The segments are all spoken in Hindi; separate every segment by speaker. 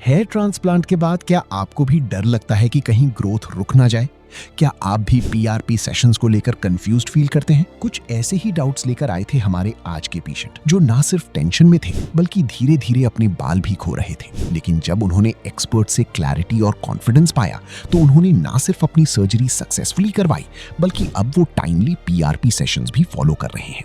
Speaker 1: हेयर ट्रांसप्लांट के बाद क्या आपको भी डर लगता है कि कहीं ग्रोथ रुक ना जाए? क्या आप भी पीआरपी सेशंस को लेकर कंफ्यूज्ड फील करते हैं? कुछ ऐसे ही डाउट्स लेकर आए थे हमारे आज के पेशेंट, जो ना सिर्फ टेंशन में थे बल्कि धीरे धीरे अपने बाल भी खो रहे थे। लेकिन जब उन्होंने एक्सपर्ट से क्लैरिटी और कॉन्फिडेंस पाया तो उन्होंने ना सिर्फ अपनी सर्जरी सक्सेसफुली करवाई बल्कि अब वो टाइमली पीआरपी सेशंस भी फॉलो कर रहे हैं।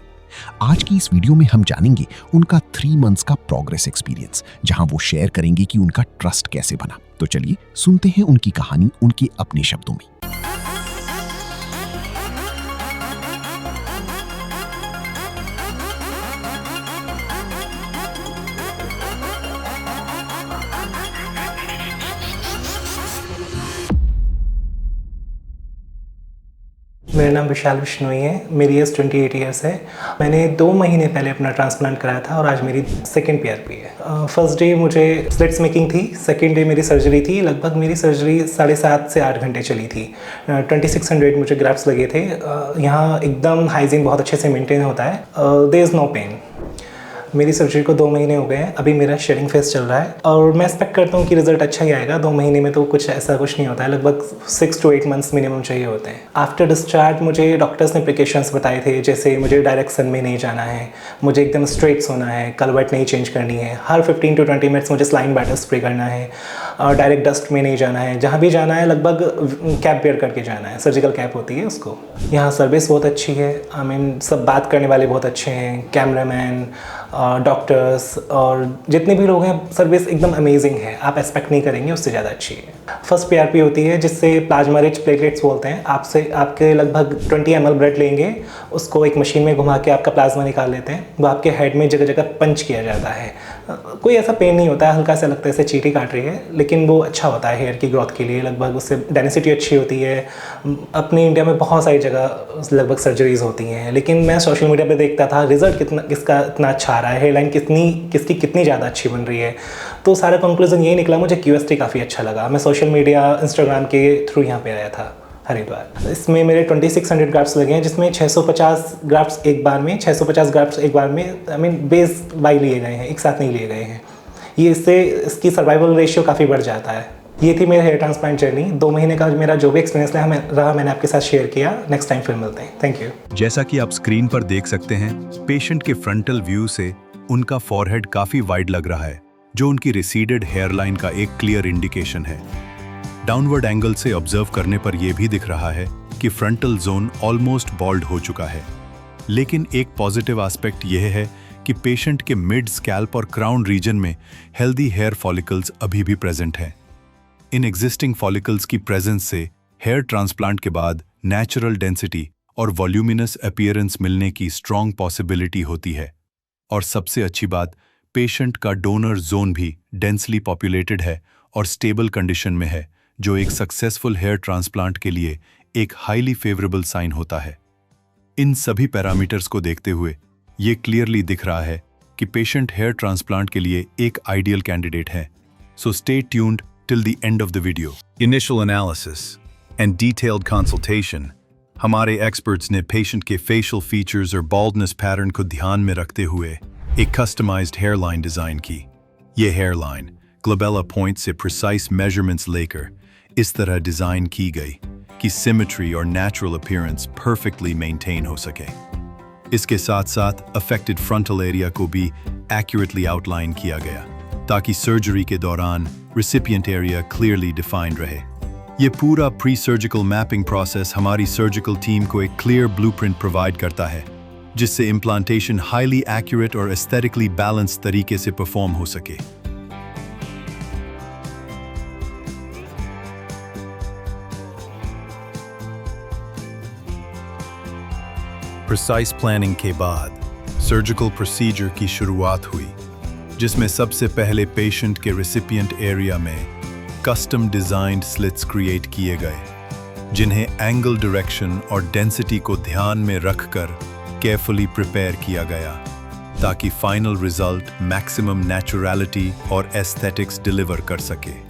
Speaker 1: आज की इस वीडियो में हम जानेंगे उनका 3 मंथ्स का प्रोग्रेस एक्सपीरियंस, जहां वो शेयर करेंगे कि उनका ट्रस्ट कैसे बना। तो चलिए सुनते हैं उनकी कहानी उनके अपने शब्दों में।
Speaker 2: मेरा नाम विशाल बिश्नोई है। मेरी एज 28 ईयर्स है। मैंने 2 महीने पहले अपना ट्रांसप्लांट कराया था और आज मेरी सेकेंड पीआरपी है। फर्स्ट डे मुझे स्लिट्स मेकिंग थी, सेकेंड डे मेरी सर्जरी थी। लगभग मेरी सर्जरी 7.5 से 8 घंटे चली थी। 2600 मुझे ग्राफ्ट्स लगे थे। यहाँ एकदम हाइजीन बहुत अच्छे से मेंटेन होता है। There is no pain. मेरी सर्जरी को 2 महीने हो गए हैं। अभी मेरा शेडिंग फेस चल रहा है और मैं एक्सपेक्ट करता हूँ कि रिजल्ट अच्छा ही आएगा। 2 महीने में तो कुछ नहीं होता है। लगभग 6 to 8 मंथ्स मिनिमम चाहिए होते हैं। आफ्टर डिस्चार्ज मुझे डॉक्टर्स ने प्रिकॉशंस बताए थे, जैसे मुझे डायरेक्ट सन में नहीं जाना है, मुझे एकदम स्ट्रेट सोना है, कलवट नहीं चेंज करनी है, हर 15 to 20 मिनट्स मुझे सलाइन बैटर स्प्रे करना है, डायरेक्ट डस्ट में नहीं जाना है, जहाँ भी जाना है लगभग कैप वेयर करके जाना है। सर्जिकल कैप होती है उसको। यहाँ सर्विस बहुत अच्छी है। आई मीन सब बात करने वाले बहुत अच्छे हैं, कैमरामैन, डॉक्टर्स और जितने भी लोग हैं, सर्विस एकदम अमेजिंग है। आप एक्सपेक्ट नहीं करेंगे उससे ज़्यादा अच्छी है। फर्स्ट पीआरपी होती है जिससे प्लाज्मा रिच प्लेटलेट्स बोलते हैं। आपके लगभग 20 ml ब्लड लेंगे, उसको एक मशीन में घुमा के आपका प्लाज्मा निकाल लेते हैं। वो आपके हेड में जगह जगह पंच किया जाता है। कोई ऐसा पेन नहीं होता है, हल्का सा लगता है जैसे चींटी काट रही है, लेकिन वो अच्छा होता है हेयर की ग्रोथ के लिए। लगभग उससे डेंसिटी अच्छी होती है। अपने इंडिया में बहुत सारी जगह लगभग सर्जरीज होती हैं, लेकिन मैं सोशल मीडिया पे देखता था रिजल्ट किसका इतना अच्छा आ रहा है, हेयरलाइन किसकी कितनी ज़्यादा अच्छी बन रही है। तो सारा कंक्लूजन यही निकला, मुझे क्यूएसटी काफ़ी अच्छा लगा। मैं सोशल मीडिया इंस्टाग्राम के थ्रू यहाँ पे आया था हरिद्वार। इसमें मेरे 2600 ग्राफ्ट्स लगे हैं, जिसमें 650 ग्राफ्ट्स एक बार में, 650 ग्राफ्ट्स एक बार में, आई मीन बेस बाई लिए गए हैं, एक साथ नहीं लिए गए हैं। ये इससे इसकी सर्वाइवल रेशियो काफ़ी बढ़ जाता है। ये थी मेरी हेयर ट्रांसप्लांट जर्नी। 2 महीने का मेरा जो भी एक्सपीरियंस रहा मैंने आपके साथ शेयर किया। नेक्स्ट टाइम फिर मिलते हैं। Thank you.
Speaker 3: जैसा कि आप स्क्रीन पर देख सकते हैं, पेशेंट के फ्रंटल व्यू से उनका फॉरहेड काफी वाइड लग रहा है, जो उनकी रिसीडेड हेयरलाइन का एक क्लियर इंडिकेशन है। डाउनवर्ड एंगल से ऑब्जर्व करने पर यह भी दिख रहा है कि फ्रंटल जोन ऑलमोस्ट बॉल्ड हो चुका है। लेकिन एक पॉजिटिव एस्पेक्ट यह है कि पेशेंट के मिड स्कैल्प और क्राउन रीजन में हेल्दी हेयर फॉलिकल्स अभी भी प्रेजेंट हैं। इन एग्जिस्टिंग फॉलिकल्स की प्रेजेंस से हेयर ट्रांसप्लांट के बाद नेचुरल डेंसिटी और वॉल्यूमिनस अपीयरेंस मिलने की स्ट्रॉन्ग पॉसिबिलिटी होती है। और सबसे अच्छी बात, पेशेंट का डोनर जोन भी डेंसली पॉपुलेटेड है और स्टेबल कंडीशन में है, जो एक सक्सेसफुल हेयर ट्रांसप्लांट के लिए एक हाईली फेवरेबल साइन होता है। इन सभी पैरामीटर्स को देखते हुए ये क्लियरली दिख रहा है कि पेशेंट हेयर ट्रांसप्लांट के लिए एक आइडियल कैंडिडेट है। So stay tuned till the end of the video. Initial analysis and detailed consultation. हमारे एक्सपर्ट्स ने पेशेंट के फेशियल फीचर्स और बाल्डनेस पैटर्न को ध्यान में रखते हुए एक कस्टमाइज्ड हेयरलाइन डिजाइन की। ये हेयरलाइन ग्लोबेला पॉइंट से प्रिसाइज मेजरमेंट्स लेकर इस तरह डिजाइन की गई कि सिमेट्री और नेचुरल अपीयरेंस परफेक्टली मेंटेन हो सके। इसके साथ साथ अफेक्टेड फ्रंटल एरिया को भी एक्यूरेटली आउटलाइन किया गया, ताकि सर्जरी के दौरान रिसिपिएंट एरिया क्लियरली डिफाइंड रहे। ये पूरा प्री सर्जिकल मैपिंग प्रोसेस हमारी सर्जिकल टीम को एक क्लियर ब्लूप्रिंट प्रोवाइड करता है, जिससे इम्प्लांटेशन हाईली एक्यूरेट और एस्थेटिकली बैलेंस तरीके से परफॉर्म हो सके। प्रिसाइज प्लानिंग के बाद सर्जिकल प्रोसीजर की शुरुआत हुई, जिसमें सबसे पहले पेशेंट के रिसिपिएंट एरिया में कस्टम डिजाइन्ड स्लिट्स क्रिएट किए गए, जिन्हें एंगल डायरेक्शन और डेंसिटी को ध्यान में रखकर केयरफुली प्रिपेयर किया गया, ताकि फाइनल रिजल्ट मैक्सिमम नेचुरलिटी और एस्थेटिक्स डिलीवर कर सके।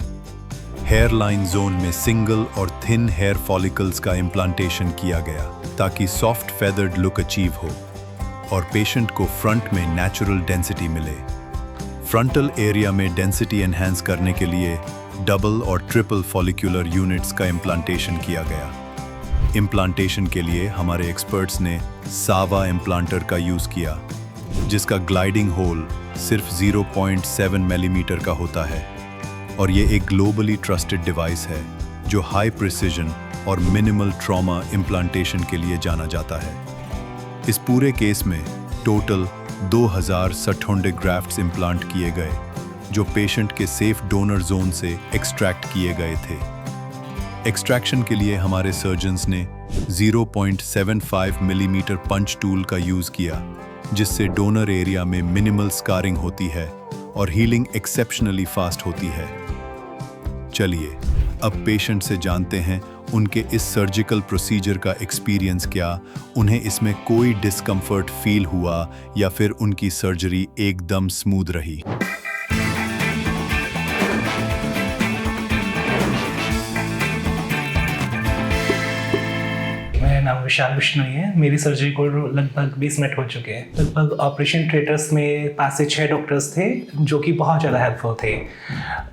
Speaker 3: हेयरलाइन जोन में सिंगल और थिन हेयर फॉलिकल्स का इम्प्लांटेशन किया गया, ताकि सॉफ्ट फेदर्ड लुक अचीव हो और पेशेंट को फ्रंट में नेचुरल डेंसिटी मिले। फ्रंटल एरिया में डेंसिटी एनहांस करने के लिए डबल और ट्रिपल फॉलिक्यूलर यूनिट्स का इम्प्लांटेशन किया गया। इम्प्लांटेशन के लिए हमारे एक्सपर्ट्स ने सावा इम्प्लांटर का यूज़ किया, जिसका ग्लाइडिंग होल सिर्फ 0.7 मिलीमीटर का होता है और ये एक ग्लोबली ट्रस्टेड डिवाइस है जो हाई प्रिसिजन और मिनिमल ट्रॉमा इम्प्लांटेशन के लिए जाना जाता है। इस पूरे केस में टोटल 2000 सठोंडे ग्राफ्ट्स इम्प्लांट किए गए जो पेशेंट के सेफ डोनर जोन से एक्सट्रैक्ट किए गए थे। एक्सट्रैक्शन के लिए हमारे सर्जन्स ने 0.75 मिलीमीटर पंच टूल का यूज़ किया, जिससे डोनर एरिया में मिनिमल स्कारिंग होती है और हीलिंग एक्सेप्शनली फास्ट होती है। चलिए अब पेशेंट से जानते हैं उनके इस सर्जिकल प्रोसीजर का एक्सपीरियंस क्या, उन्हें इसमें कोई डिस्कम्फर्ट फील हुआ या फिर उनकी सर्जरी एकदम स्मूथ रही।
Speaker 2: मेरा नाम विशाल बिश्नोई है। मेरी सर्जरी को लगभग 20 मिनट हो चुके हैं। लगभग ऑपरेशन थिएटर्स में 5 से 6 डॉक्टर्स थे जो कि बहुत ज़्यादा हेल्पफुल थे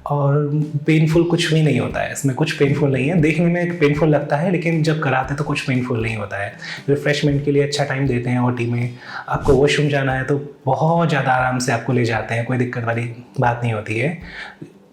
Speaker 2: और पेनफुल कुछ भी नहीं होता है। इसमें कुछ पेनफुल नहीं है, देखने में पेनफुल लगता है लेकिन जब कराते तो कुछ पेनफुल नहीं होता है। रिफ्रेशमेंट के लिए अच्छा टाइम देते हैं ओटी में। आपको वॉशरूम जाना है तो बहुत ज़्यादा आराम से आपको ले जाते हैं, कोई दिक्कत वाली बात नहीं होती है।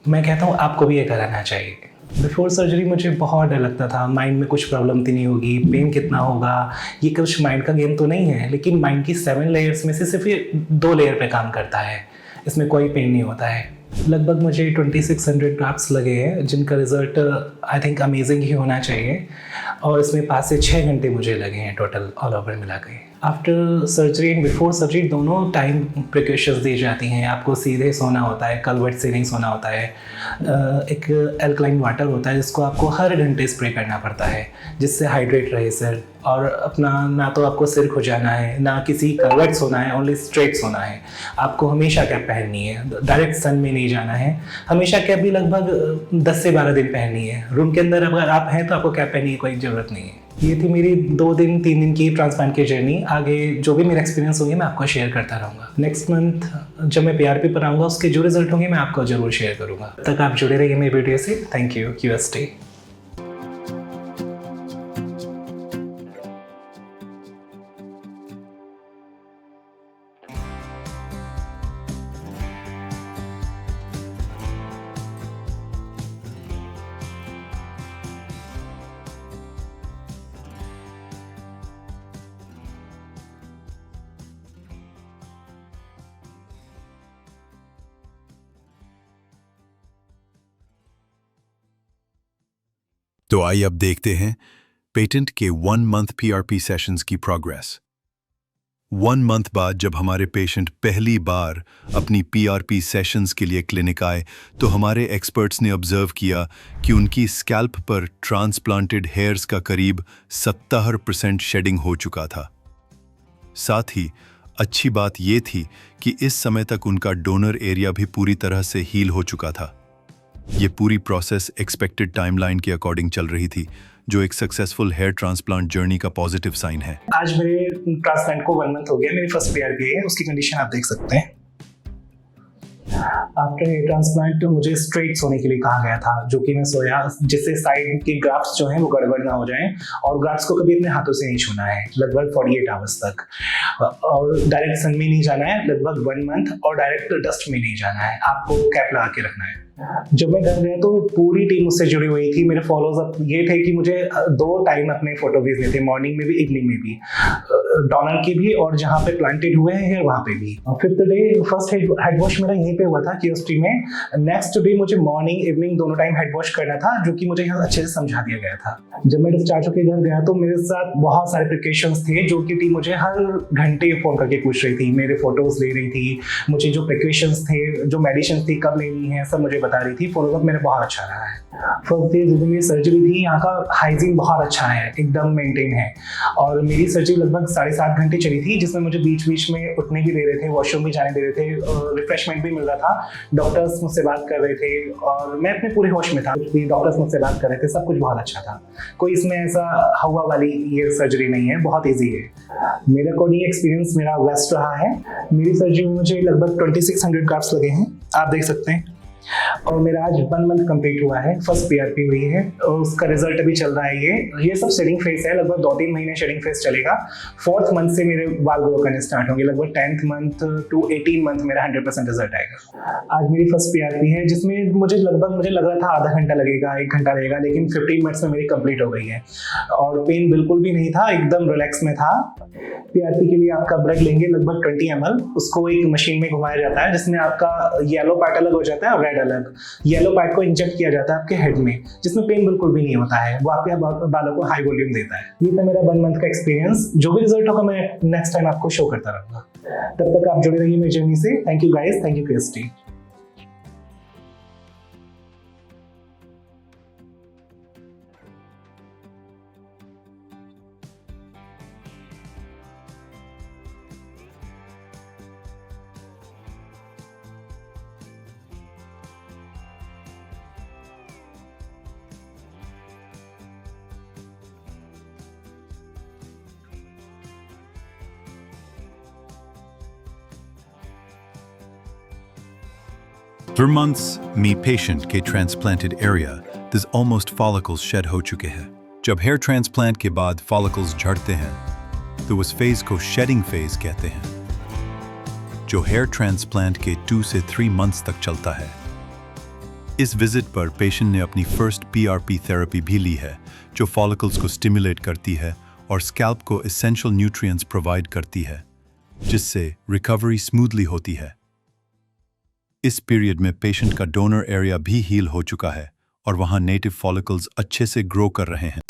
Speaker 2: मैं कहता हूँ आपको भी ये कराना चाहिए। बिफोर सर्जरी मुझे बहुत डर लगता था, माइंड में कुछ प्रॉब्लम तो नहीं होगी, पेन कितना होगा, ये कुछ माइंड का गेम तो नहीं है। लेकिन माइंड की 7 लेयर्स में से सिर्फ ये 2 लेयर पे काम करता है, इसमें कोई पेन नहीं होता है। लगभग मुझे 2600 ग्राफ्ट्स लगे हैं जिनका result I think amazing he होना चाहिए और इसमें 5 से 6 घंटे मुझे लगे हैं टोटल ऑल ओवर मिला के। After surgery and before surgery दोनों टाइम प्रिकॉशंस दी जाती हैं। आपको सीधे सोना होता है, कलवट से नहीं सोना होता है। एक एल्कलाइन वाटर होता है जिसको आपको हर घंटे स्प्रे करना पड़ता है जिससे हाइड्रेट रहे सिर। और अपना ना तो आपको सिर खुजाना है ना किसी कलवट सोना है, ओनली स्ट्रेट सोना है। आपको हमेशा कैप पहननी है, डायरेक्ट सन में नहीं जाना है। हमेशा कैप भी लगभग 10 से 12 दिन पहननी है। रूम के अंदर अगर आप हैं तो आपको कैप पहनने की कोई ज़रूरत नहीं है। ये थी मेरी 2 दिन 3 दिन की ट्रांसप्लांट की जर्नी। आगे जो भी मेरा एक्सपीरियंस होंगे मैं आपको शेयर करता रहूँगा। नेक्स्ट मंथ जब मैं PRP पर आऊँगा उसके जो रिजल्ट होंगे मैं आपको ज़रूर शेयर करूँगा। तब तक आप जुड़े रहिए मेरी वीडियो से। Thank you. QST।
Speaker 3: तो आइए अब देखते हैं पेटेंट के 1 मंथ PRP सेशंस की प्रोग्रेस। 1 मंथ बाद जब हमारे पेशेंट पहली बार अपनी PRP सेशंस के लिए क्लिनिक आए तो हमारे एक्सपर्ट्स ने ऑब्जर्व किया कि उनकी स्कैल्प पर ट्रांसप्लांटेड हेयर्स का करीब 70% शेडिंग हो चुका था। साथ ही अच्छी बात ये थी कि इस समय तक उनका डोनर एरिया भी पूरी तरह से हील हो चुका था। ये पूरी प्रोसेस एक्सपेक्टेड टाइमलाइन के अकॉर्डिंग चल रही थी, जो एक सक्सेसफुल हेयर ट्रांसप्लांट जर्नी का पॉजिटिव साइन है।
Speaker 2: आज मेरे ट्रांसप्लांट को 1 मंथ हो गया। मेरी फर्स्ट PRP है, उसकी कंडीशन आप देख सकते हैं। आफ्टर हेयर ट्रांसप्लांट मुझे स्ट्रेट सोने के लिए कहा गया था, जो कि मैं सोया जिससे साइड के ग्राफ्ट्स जो हैं वो गड़बड़ ना हो जाएं और ग्राफ्ट्स को कभी अपने हाथों से नहीं छूना है लगभग 48 आवर्स तक। और डायरेक्ट सन में नहीं जाना है लगभग 1 मंथ और डायरेक्ट डस्ट में नहीं जाना है। आपको कैप लगा के रखना है। जब मैं घर गया तो पूरी टीम उससे जुड़ी हुई थी। मेरे फॉलोअर्स ये थे कि मुझे 2 टाइम अपने फोटो भेजने थे, मॉर्निंग में भी इवनिंग में भी, डोनर की भी और जहाँ पे प्लांटेड हुए हैं वहाँ पे भी। 5th day first head wash मेरा यहीं पे हुआ था QST में। नेक्स्ट डे मुझे मॉर्निंग इवनिंग दोनों टाइम हेड वॉश करना था, जो कि मुझे यहाँ अच्छे से समझा दिया गया था। जब मैं डिस्चार्ज होकर घर गया तो मेरे साथ बहुत सारे प्रिकॉशंस थे जो कि टीम मुझे हर घंटे फोन करके पूछ रही थी, मेरे फोटोज ले रही थी, मुझे जो प्रिकॉशंस थे, जो मेडिसिन थी कब लेनी है, सब मुझे बता रही थी, फॉलोअप मेरा बहुत अच्छा रहा है। फर्स्ट डे जब मेरी सर्जरी थी, यहाँ का हाइजीन बहुत अच्छा है, एकदम मेंटेन है। और मेरी सर्जरी लगभग 7.5 घंटे चली थी, जिसमें मुझे बीच बीच में उठने भी दे रहे थे, वॉशरूम भी जाने दे रहे थे, रिफ्रेशमेंट भी मिल रहा था, डॉक्टर्स मुझसे बात कर रहे थे और मैं अपने पूरे होश में था। डॉक्टर्स मुझसे बात कर रहे थे, सब कुछ बहुत अच्छा था। कोई इसमें ऐसा हवा वाली ये सर्जरी नहीं है, बहुत ईजी है। मेरे अकॉर्डिंग एक्सपीरियंस मेरा बेस्ट रहा है। मेरी सर्जरी में मुझे लगभग 2600 ग्राफ्ट्स लगे हैं, आप देख सकते हैं। और मेरा आज 1 मंथ कंप्लीट हुआ है, फर्स्ट पीआरपी हुई है और उसका रिजल्ट अभी चल रहा है। ये सब शेडिंग फेस है, लगभग 2-3 महीने शेडिंग फेस चलेगा। 4th मंथ से मेरे बाल ग्रो करने स्टार्ट होंगे, लगभग 10th मंथ टू 18 मंथ मेरा 100% रिजल्ट आएगा। आज मेरी फर्स्ट पीआरपी है, जिसमें मुझे लग रहा था आधा घंटा लगेगा, 1 घंटा लगेगा, लेकिन 15 मिनट्स में मेरी कंप्लीट हो गई है और पेन बिल्कुल भी नहीं था, एकदम रिलैक्स में था। पीआरपी के लिए आपका ब्लड लेंगे लगभग 20 ml, उसको एक मशीन में घुमाया जाता है, जिसमें आपका येलो पार्ट अलग हो जाता है और रेड अलग। येलो पार्ट को इंजेक्ट किया जाता है आपके हेड में, जिसमें पेन बिल्कुल भी नहीं होता है, वो आपके बालों को हाई वॉल्यूम देता है। ये था मेरा 1 मंथ का एक्सपीरियंस। जो भी रिजल्ट होगा मैं नेक्स्ट टाइम आपको शो करता रहूंगा। तब तक आप जुड़े रहिए मेरी जर्नी से। Thank you guys, thank you KST।
Speaker 3: For months, me patient के transplanted area, this almost follicles shed हो चुके हैं। जब hair transplant के बाद follicles झड़ते हैं, तो उस phase को shedding phase कहते हैं, जो hair transplant के 2 से 3 months तक चलता है। इस विजिट पर पेशेंट ने अपनी फर्स्ट PRP थेरेपी भी ली है, जो follicles को स्टिमुलेट करती है और स्कैल्प को essential nutrients प्रोवाइड करती है, जिससे रिकवरी स्मूथली होती है। इस पीरियड में पेशेंट का डोनर एरिया भी हील हो चुका है और वहां नेटिव फॉलिकल्स अच्छे से ग्रो कर रहे हैं।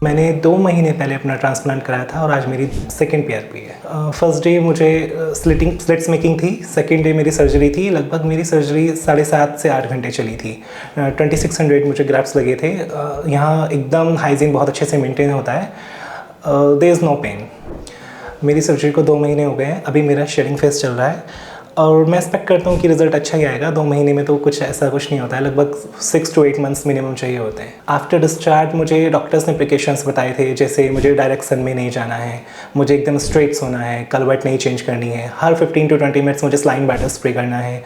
Speaker 2: मैंने 2 महीने पहले अपना ट्रांसप्लांट कराया था और आज मेरी सेकेंड पीआरपी है। फर्स्ट डे मुझे स्लिट्स मेकिंग थी, सेकेंड डे मेरी सर्जरी थी। लगभग मेरी सर्जरी 7.5 से 8 घंटे चली थी। 2600 मुझे ग्राफ्ट्स लगे थे। यहाँ एकदम हाइजीन बहुत अच्छे से मेंटेन होता है। There is no pain. मेरी सर्जरी को 2 महीने हो गए हैं, अभी मेरा शेडिंग फेस चल रहा है और मैं एक्सपेक्ट करता हूँ कि रिजल्ट अच्छा ही आएगा। 2 महीने में तो कुछ नहीं होता है, लगभग 6 to 8 मंथ्स मिनिमम चाहिए होते हैं। आफ्टर डिस्चार्ज मुझे डॉक्टर्स ने प्रिकॉशंस बताए थे, जैसे मुझे डायरेक्ट सन में नहीं जाना है, मुझे एकदम स्ट्रेट सोना है, कलवट नहीं चेंज करनी है, हर 15 to 20 मिनट्स मुझे स्लाइन बैटर स्प्रे करना है,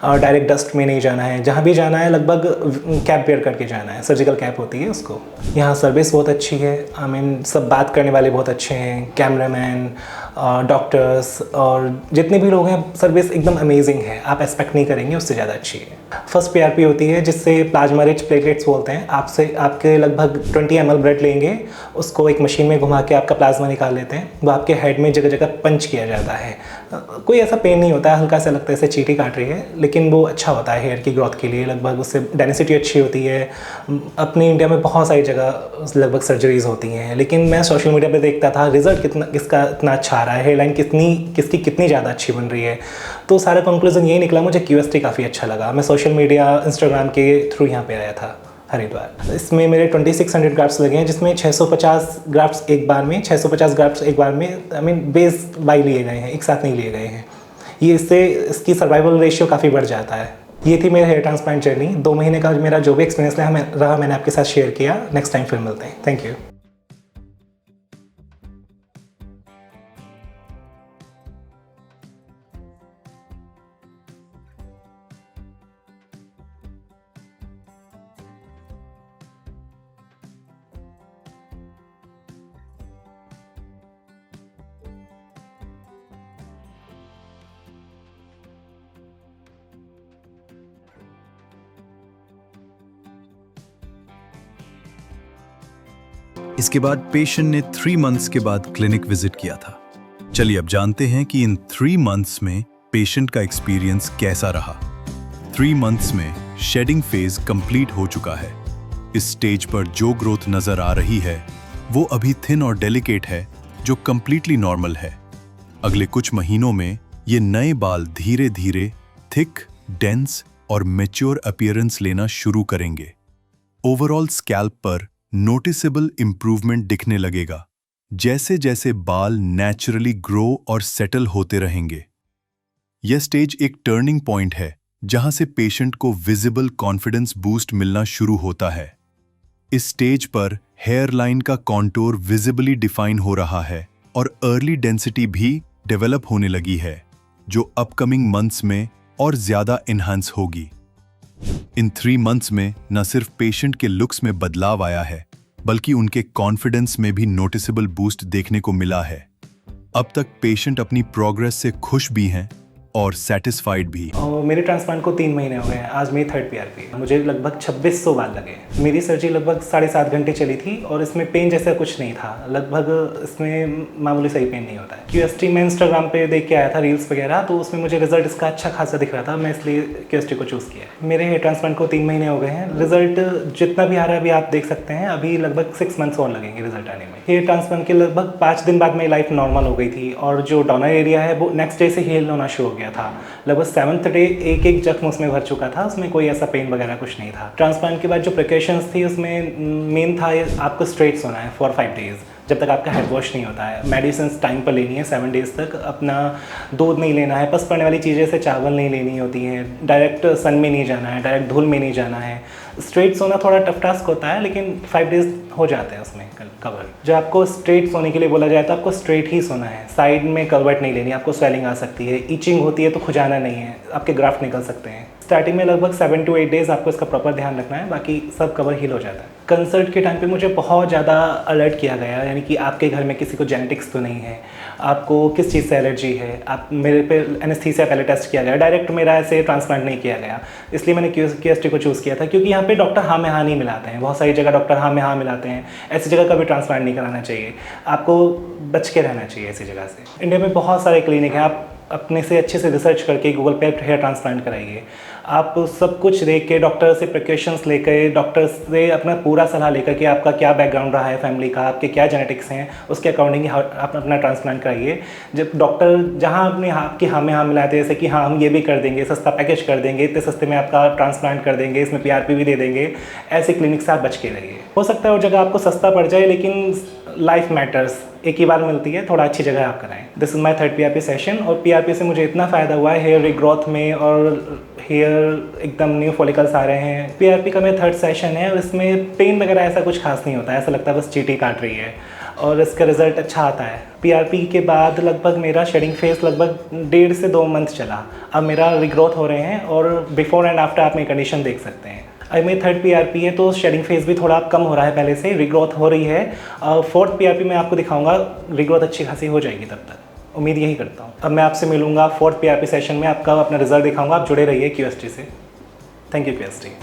Speaker 2: और डायरेक्ट डस्ट में नहीं जाना है, जहाँ भी जाना है लगभग कैप वेयर करके जाना है, सर्जिकल कैप होती है उसको। यहाँ सर्विस बहुत अच्छी है, आई मीन सब बात करने वाले बहुत अच्छे हैं, कैमरामैन, डॉक्टर्स और जितने भी लोग हैं, सर्विस एकदम अमेजिंग है। आप एक्सपेक्ट नहीं करेंगे उससे ज़्यादा अच्छी है। फर्स्ट पीआरपी होती है जिससे प्लाज्मा रिच प्लेटलेट्स बोलते हैं। आपके लगभग 20 ml ब्लड लेंगे, उसको एक मशीन में घुमा के आपका प्लाज्मा निकाल लेते हैं, वो आपके हेड में जगह जगह पंच किया जाता है। कोई ऐसा पेन नहीं होता है, हल्का सा लगता है जैसे चींटी काट रही है, लेकिन वो अच्छा होता है हेयर की ग्रोथ के लिए। लगभग उससे डेंसिटी अच्छी होती है। अपने इंडिया में बहुत सारी जगह लगभग सर्जरीज होती हैं, लेकिन मैं सोशल मीडिया पे देखता था रिजल्ट किसका इतना अच्छा आ रहा है, हेयरलाइन किसकी कितनी ज़्यादा अच्छी बन रही है। तो सारा कंक्लूजन यही निकला, मुझे QST काफ़ी अच्छा लगा। मैं सोशल मीडिया इंस्टाग्राम के थ्रू यहाँ पे आया था हरिद्वार। इसमें मेरे 2600 ग्राफ्ट्स लगे हैं, जिसमें 650 ग्राफ्ट्स एक बार में, 650 ग्राफ्ट्स एक बार में, आई मीन बेस बाई लिए गए हैं, एक साथ नहीं लिए गए हैं। ये इससे इसकी सर्वाइवल रेशियो काफ़ी बढ़ जाता है। ये थी मेरी हेयर ट्रांसप्लांट जर्नी। 2 महीने का मेरा जो भी एक्सपीरियंस रहा मैंने आपके साथ शेयर किया। नेक्स्ट टाइम फिर मिलते हैं। Thank you.
Speaker 3: इसके बाद पेशेंट ने 3 मंथ्स के बाद क्लिनिक विजिट किया था। चलिए अब जानते हैं कि इन 3 मंथ्स में पेशेंट का एक्सपीरियंस कैसा रहा। 3 मंथ्स में शेडिंग फेज कंप्लीट हो चुका है। इस स्टेज पर जो ग्रोथ नजर आ रही है वो अभी थिन और डेलिकेट है, जो कंप्लीटली नॉर्मल है। अगले कुछ महीनों में ये नए बाल धीरे धीरे थिक, डेंस और मैच्योर अपीयरेंस लेना शुरू करेंगे। ओवरऑल स्कैल्प पर नोटिसेबल इंप्रूवमेंट दिखने लगेगा, जैसे जैसे बाल नेचुरली ग्रो और सेटल होते रहेंगे। यह स्टेज एक टर्निंग पॉइंट है जहां से पेशेंट को विजिबल कॉन्फिडेंस बूस्ट मिलना शुरू होता है। इस स्टेज पर हेयर लाइन का कॉन्टूर विजिबली डिफाइन हो रहा है और अर्ली डेंसिटी भी डेवलप होने लगी है, जो अपकमिंग मंथ्स में और ज्यादा इन्हांस होगी। इन 3 मंथ्स में न सिर्फ पेशेंट के लुक्स में बदलाव आया है, बल्कि उनके कॉन्फिडेंस में भी नोटिसेबल बूस्ट देखने को मिला है। अब तक पेशेंट अपनी प्रोग्रेस से खुश भी हैं और सेटिस्फाइड भी।
Speaker 2: और मेरे ट्रांसप्लांट को 3 महीने हो गए हैं। आज मेरी 3rd PRP है। मुझे लगभग 2600 बाल लगे। मेरी सर्जरी लगभग 7.5 घंटे चली थी और इसमें पेन जैसा कुछ नहीं था। लगभग इसमें मामूली सही पेन नहीं होता है। QST मैं इंस्टाग्राम पे देख के आया था, रील्स वगैरह, तो उसमें मुझे रिजल्ट इसका अच्छा खासा दिख रहा था। मैं इसलिए QST को चूज़ किया। मेरे हेयर ट्रांसप्लांट को 3 महीने हो गए हैं। रिजल्ट जितना भी आ रहा है अभी आप देख सकते हैं। अभी लगभग 6 मंथ्स और लगेंगे रिजल्ट आने में। हेयर ट्रांसप्लांट के लगभग 5 दिन बाद मेरी लाइफ नॉर्मल हो गई थी और जो डोनर एरिया है वो नेक्स्ट डे से हील होना शुरू हो गया था। लगभग 7th डे एक जख्म उसमें भर चुका था। उसमें कोई ऐसा पेन वगैरह कुछ नहीं था। ट्रांसप्लांट के बाद जो प्रिकॉशंस थी उसमें मेन था आपको स्ट्रेट सोना है फॉर 5 डेज, जब तक आपका हेड वॉश नहीं होता है। मेडिसिन टाइम पर लेनी है 7 डेज तक। अपना दूध नहीं लेना है, पस पड़ने वाली चीज़ें से चावल नहीं लेनी होती हैं। डायरेक्ट सन में नहीं जाना है, डायरेक्ट धूल में नहीं जाना है। स्ट्रेट सोना थोड़ा टफ टास्क होता है, लेकिन 5 डेज हो जाते हैं उसमें कवर। जो आपको स्ट्रेट सोने के लिए बोला जाए तो आपको स्ट्रेट ही सोना है। साइड में करवट नहीं लेनी, आपको स्वेलिंग आ सकती है, इचिंग होती है तो खुजाना नहीं है, आपके ग्राफ्ट निकल सकते हैं। स्टार्टिंग में लगभग 7 to 8 डेज आपको इसका प्रॉपर ध्यान रखना है, बाकी सब कवर हील हो जाता है। कंसल्ट के टाइम पे मुझे बहुत ज़्यादा अलर्ट किया गया, यानी कि आपके घर में किसी को जेनेटिक्स तो नहीं है, आपको किस चीज़ से एलर्जी है। आप मेरे पे एनेस्थीसिया पहले टेस्ट किया गया, डायरेक्ट मेरा ऐसे ट्रांसप्लांट नहीं किया गया। इसलिए मैंने QST को चूज़ किया था, क्योंकि यहाँ पे डॉक्टर हाँ में हाँ नहीं मिलाते हैं। बहुत सारी जगह डॉक्टर हाँ में हाँ मिलाते हैं। ऐसी जगह कभी ट्रांसप्लांट नहीं कराना चाहिए, आपको बच के रहना चाहिए ऐसी जगह से। इंडिया में बहुत सारे क्लिनिक हैं, आप अपने से अच्छे से रिसर्च करके गूगल पे हेयर ट्रांसप्लांट कराइए। आप सब कुछ देख के, डॉक्टर से प्रिकॉशंस लेकर, डॉक्टर से अपना पूरा सलाह लेकर कि आपका क्या बैकग्राउंड रहा है फैमिली का, आपके क्या जेनेटिक्स हैं, उसके अकॉर्डिंग आप अपना ट्रांसप्लांट कराइए। जब डॉक्टर जहाँ अपने आपकी हाँ में हाँ मिलाते हैं, जैसे कि हाँ हम ये भी कर देंगे, सस्ता पैकेज कर देंगे, इतने सस्ते में आपका ट्रांसप्लांट कर देंगे, इसमें PRP भी दे देंगे, ऐसे क्लिनिक से आप बच के रहिए। हो सकता है वो जगह आपको सस्ता पड़ जाए, लेकिन लाइफ मैटर्स, एक ही बार मिलती है, थोड़ा अच्छी जगह आप कराएं। This is my 3rd PRP session. और PRP से मुझे इतना फ़ायदा हुआ है हेयर रिग्रोथ में, और हेयर एकदम न्यू फॉलिकल्स आ रहे हैं। PRP का मेरा 3rd सेशन है और इसमें पेन वगैरह ऐसा कुछ खास नहीं होता है, ऐसा लगता है बस चींटी काट रही है, और इसका रिजल्ट अच्छा आता है। PRP के बाद लगभग मेरा शेडिंग फेस लगभग 1.5 से 2 मंथ चला। अब मेरा रिग्रोथ हो रहे हैं और बिफोर एंड आफ्टर आप मेरी कंडीशन देख सकते हैं। अब मेरी 3rd PRP है तो शेडिंग फेस भी थोड़ा कम हो रहा है, पहले से रिग्रोथ हो रही है। 4th PRP मैं आपको दिखाऊंगा, रिग्रोथ अच्छी खासी हो जाएगी तब तक, उम्मीद यही करता हूँ। अब मैं आपसे मिलूंगा 4th PRP सेशन में, आपका अपना रिजल्ट दिखाऊंगा। आप जुड़े रहिए QST से। Thank you QST।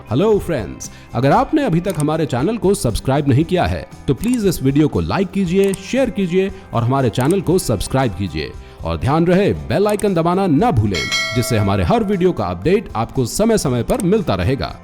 Speaker 4: Hello friends, अगर आपने अभी तक हमारे चैनल को सब्सक्राइब नहीं किया है तो प्लीज इस वीडियो को लाइक कीजिए, शेयर कीजिए और हमारे चैनल को सब्सक्राइब कीजिए। और ध्यान रहे बेल आइकन दबाना ना भूलें, जिससे हमारे हर वीडियो का अपडेट आपको समय समय पर मिलता रहेगा।